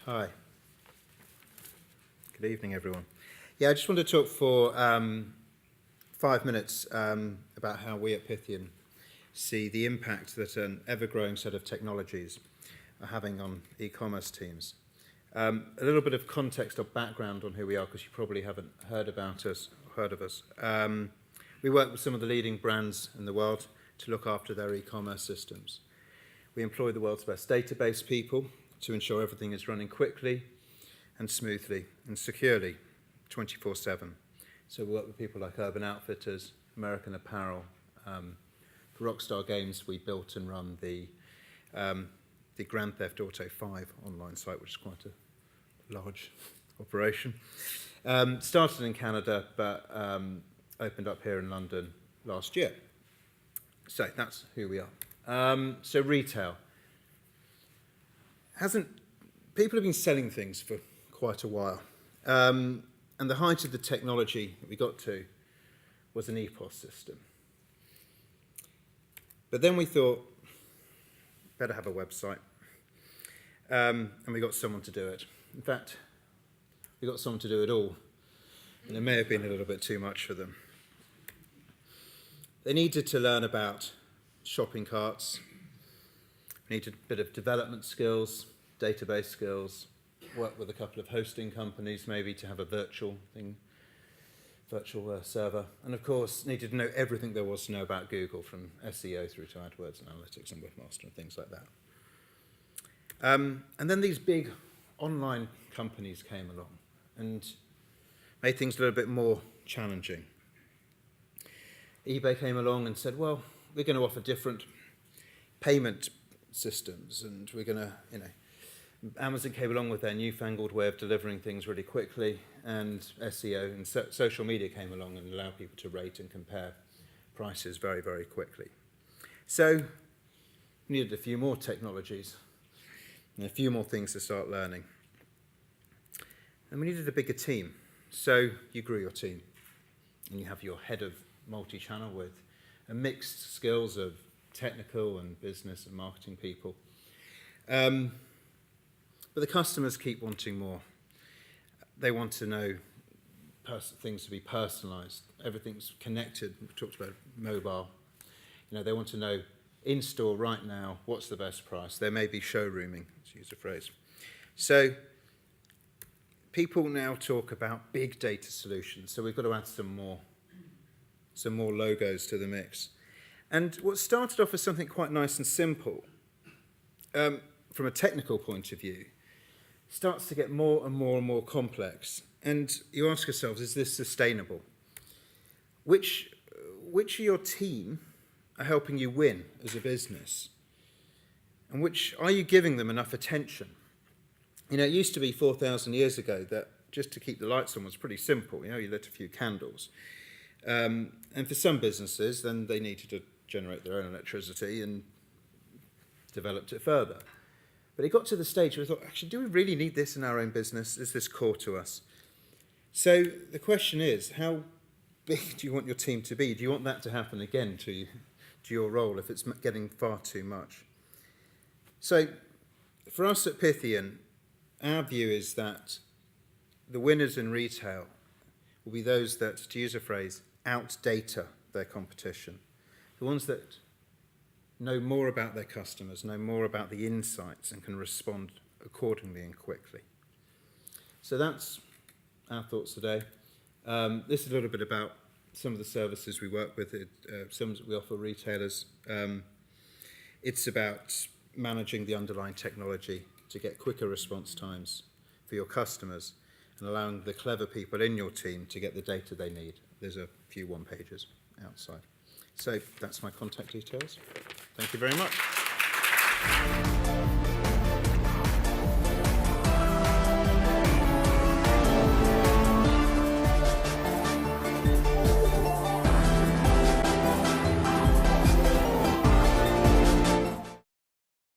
Hi. Good evening, everyone. Yeah, I just want to talk for 5 minutes about how we at Pythian see the impact that an ever-growing set of technologies are having on e-commerce teams. A little bit of context or background on who we are, because you probably haven't heard of us. We work with some of the leading brands in the world to look after their e-commerce systems. We employ the world's best database people to ensure everything is running quickly and smoothly and securely, 24/7. So we work with people like Urban Outfitters, American Apparel. For Rockstar Games, we built and run the Grand Theft Auto 5 online site, which is quite a large operation. Started in Canada, but opened up here in London last year. So that's who we are. So retail. People have been selling things for quite a while. And the height of the technology that we got to was an EPOS system. But then we thought, better have a website. And we got someone to do it. In fact, we got someone to do it all. And it may have been a little bit too much for them. They needed to learn about shopping carts. Needed a bit of development skills, database skills, work with a couple of hosting companies maybe to have a virtual server, and of course needed to know everything there was to know about Google, from SEO through to AdWords and analytics and Webmaster and things like that. And then these big online companies came along and made things a little bit more challenging. eBay came along and said, well, we're going to offer different payment systems, and we're going to, Amazon came along with their newfangled way of delivering things really quickly, and SEO and social media came along and allowed people to rate and compare prices very, very quickly. So we needed a few more technologies and a few more things to start learning. And we needed a bigger team. So you grew your team, and you have your head of multi-channel with a mixed skills of technical and business and marketing people. But the customers keep wanting more. They want to know things to be personalized. Everything's connected. We talked about mobile. They want to know in-store right now, what's the best price? There may be showrooming, to use a phrase. So people now talk about big data solutions. So we've got to add some more logos to the mix. And what started off as something quite nice and simple, from a technical point of view, starts to get more and more and more complex. And you ask yourselves, is this sustainable? Which of your team are helping you win as a business? And which are you giving them enough attention? It used to be 4,000 years ago that just to keep the lights on was pretty simple. You lit a few candles. And for some businesses, then they needed to generate their own electricity and developed it further. But it got to the stage where we thought, actually, do we really need this in our own business? Is this core to us? So the question is, how big do you want your team to be? Do you want that to happen again to your role if it's getting far too much? So for us at Pythian, our view is that the winners in retail will be those that, to use a phrase, out-data their competition. The ones that know more about their customers, know more about the insights, and can respond accordingly and quickly. So that's our thoughts today. This is a little bit about some of the services we work with, some that we offer retailers. It's about managing the underlying technology to get quicker response times for your customers and allowing the clever people in your team to get the data they need. There's a few one-pagers outside. So that's my contact details. Thank you very much.